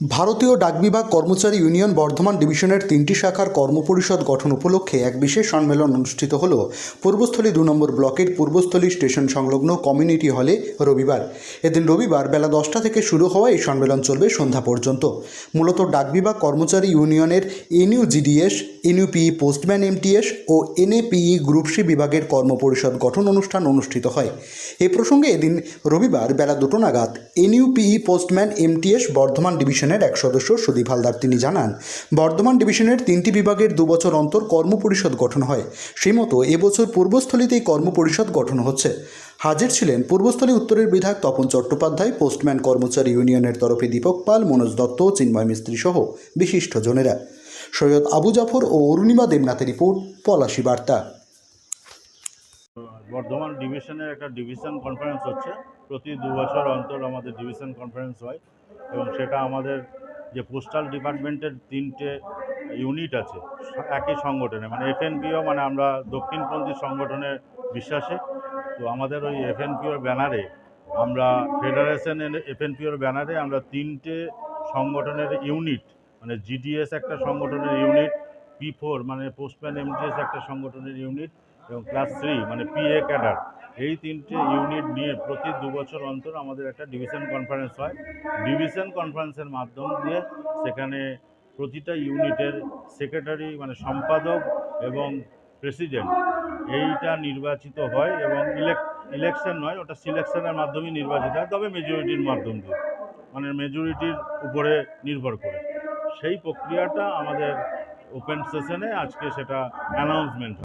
ভারতীয় ডাকবিভাগ কর্মচারী ইউনিয়ন বর্ধমান ডিভিশনের 3টি শাখার কর্মপরিষদ গঠন উপলক্ষে এক বিশেষ সম্মেলন অনুষ্ঠিত হল পূর্বস্থলী 2 নম্বর ব্লকের পূর্বস্থলী স্টেশন সংলগ্ন কমিউনিটি হলে রবিবার। এদিন রবিবার বেলা 10টা থেকে শুরু হওয়া এই সম্মেলন চলবে সন্ধ্যা পর্যন্ত। মূলত ডাকবিভাগ কর্মচারী ইউনিয়নের এনইউজিডিএস, এনইউপিই পোস্টম্যান এমটিএস ও এনএপিই গ্রুপ সি বিভাগের কর্মপরিষদ গঠন অনুষ্ঠান অনুষ্ঠিত হয়। এ প্রসঙ্গে এদিন রবিবার বেলা 2টো নাগাদ এনইউপিই পোস্টম্যান এমটিএস বর্ধমান ডিভিশনের এক সদস্য সুদীপ হালদার তিনি জানান, বর্ধমান ডিভিশনের 3টি বিভাগের 2 বছর অন্তর কর্মপরিষদ গঠন হয়। সেই মতো এবছর পূর্বস্থলীতেই কর্মপরিষদ গঠন হচ্ছে। হাজির ছিলেন পূর্বস্থলী উত্তরের বিধায়ক তপন চট্টোপাধ্যায়, পোস্টম্যান কর্মচারী ইউনিয়নের তরফে দীপক পাল, মনোজ দত্ত, চিন্ময় মিস্ত্রি সহ বিশিষ্টজনেরা। সৈয়দ আবু জাফর ও অরুণিমা দেবনাথের রিপোর্ট, পলাশী বার্তা। বর্ধমান ডিভিশনের একটা ডিভিশন কনফারেন্স হচ্ছে। প্রতি 2 বছর অন্তর আমাদের ডিভিশন কনফারেন্স হয় এবং সেটা আমাদের যে পোস্টাল ডিপার্টমেন্টের 3টে ইউনিট আছে একই সংগঠনে, মানে এফএনপিও, মানে আমরা দক্ষিণপন্থী সংগঠনের বিশ্বাসী। তো আমাদের ওই এফএনপিওর ব্যানারে আমরা ফেডারেশন এফএনপিওর ব্যানারে আমরা 3টে সংগঠনের ইউনিট, মানে জিডিএস একটা সংগঠনের ইউনিট, P4 মানে পোস্টম্যান এমটিএস একটা সংগঠনের ইউনিট এবং ক্লাস 3 মানে পিএ ক্যাডার, এই 3টে ইউনিট নিয়ে প্রতি 2 বছর অন্তর আমাদের একটা ডিভিশন কনফারেন্স হয়। ডিভিশন কনফারেন্সের মাধ্যম দিয়ে সেখানে প্রতিটা ইউনিটের সেক্রেটারি মানে সম্পাদক এবং প্রেসিডেন্ট এইটা নির্বাচিত হয় এবং ইলেকশন নয়, ওটা সিলেকশনের মাধ্যমেই নির্বাচিত হয়, তবে মেজরিটির মাধ্যম দিয়ে, মানে মেজরিটির উপরে নির্ভর করে। সেই প্রক্রিয়াটা আমাদের ওপেন সেশনে আজকে সেটা অ্যানাউন্সমেন্ট